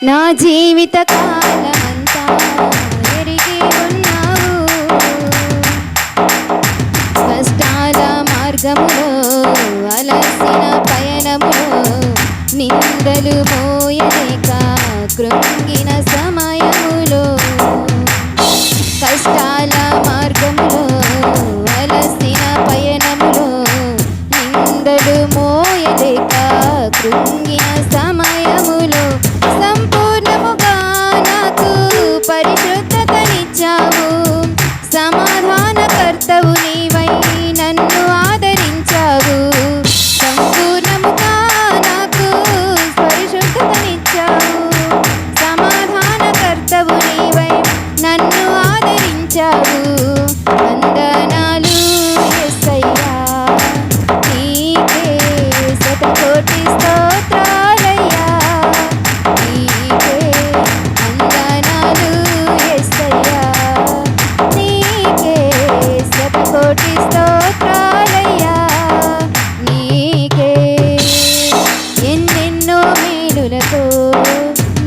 నా జీవిత కాలమంతా ఎరిగి ఉన్నావు. కష్టాల మార్గములో అలసిన పయనములో నిందలు మోయలేక కృంగిన సమయములో, కష్టాల మార్గములో అలసిన పయనములో నిందలు మోయలేక కృంగిన సమయములో సంపూర్ణముగా నాకు పరిశుద్ధతనిచ్చావు. సమాధానకర్తవు నీవై నన్ను ఆదరించావు. సంపూర్ణముగా నాకు పరిశుద్ధతనిచ్చావు. సమాధానకర్తవు నీవై నన్ను ఆదరించావు. వందనాలు యేసయ్యా, నీకే శతకోటి స్తోత్రాలయ్యా. నీకే వందనాలు యేసయ్యా, నీకే శతకోటి స్తోత్రాలయ్యా. నీకే ఎన్నెన్నో మేలులతో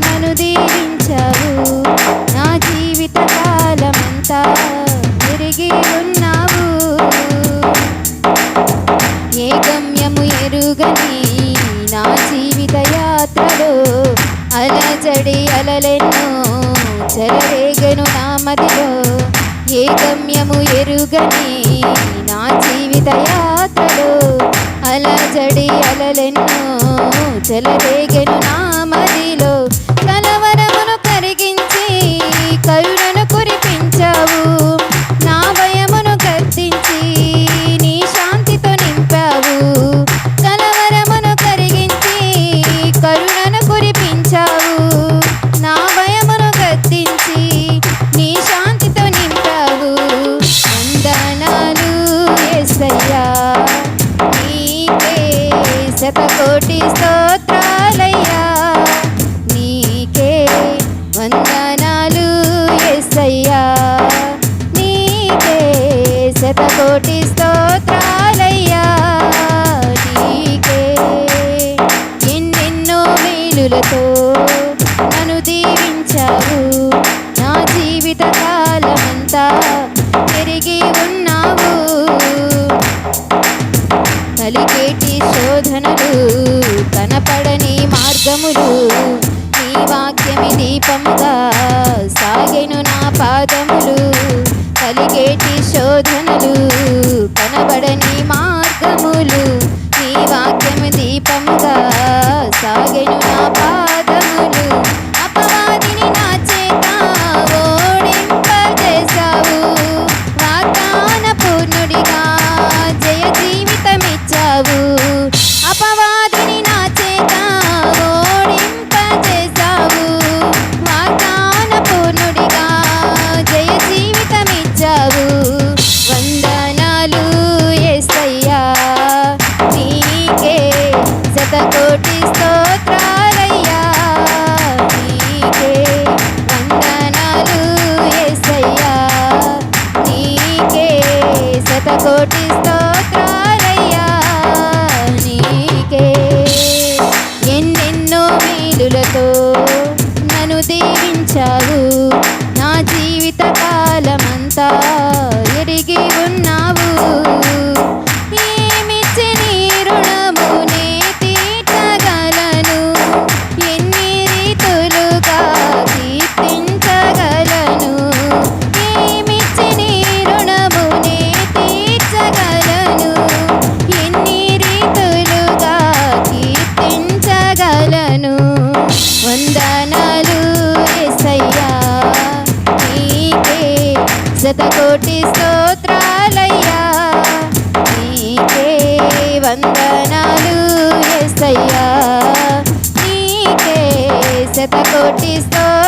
నన్ను దీవించావు. నా జీవిత కాలమంతా తిరిగి ఉన్నావు. ఏ గమ్యము ఎరుగని నా జీవిత యాత్రలో అలజడి అలలెన్నో చెలరేగెను నా మదిలో. ఏ గమ్యము ఎరుగని నా జీవిత యాత్రలో అలజడి అలలెన్నో చెలరేగెను నా మదిలో. కలవరమును కరిగించి కరుణను కురిపించావు. నా భయమును గద్దించి నీ శాంతితో నింపావు. కలవరమును కరిగించి కరుణను కురిపించావు. నా భయమును గద్దించి నీ శాంతితో నింపావు. వందనాలు యేసయ్యా, నీకే శతకోటి స్తోత్రాలయ్యా. నీకే వందనాలు యేసయ్యా, నీకే శతకోటి స్తోత్రాలయ్యా. నీకే ఎన్నెన్నో మేలులతో నన్ను దీవించావు. నా జీవిత కాలమంతా తిరిగి ఉన్నావు. కలిగేటి శోధనలు కనపడని మార్గములు నీ వాక్యమి దీపముగా సాగెను నా పాదములు. కలిగేటి శోధనలు కనబడని మార్గములు నీ వాక్యమి దీపముగా సాగెను నా పాదములు. అపవాదిని నా చేత ఓడింపజేశావు. వాగ్దాన పూర్ణుడిగా జయ జీవితమిచ్చావు. అపవాదిని నా చేత ఓడింపజేశావు. వాగ్దాన పూర్ణుడిగా జయ జీవితమిచ్చావు. వందనాలు యేసయ్యా, నీకే శతకోటి స్తోత్రాలయ్యా. నీకే వందనాలు యేసయ్యా, నీకే శతకోటి స్తోత్రాలయ్యా. నీకే ఎన్నెన్నో మేలులతో నన్ను దీవించావు. నా జీవిత కాలమంతా ఎరిగి ఉన్నావు. ఏమిచ్చి నీ రుణమునే తీర్చగలను, ఎన్ని రీతులుగా కీర్తించగలను. ఏమిచ్చి నీ రుణమునే తీర్చగలను, ఎన్ని రీతులుగా కీర్తించగలను. వందనాలు యేసయ్యా, నీకే శతకోటి స్తోత్రాలయ్యా. నీకే వందనాలు యేసయ్యా, నీకే శతకోటి స్తోత్రాలయ్యా.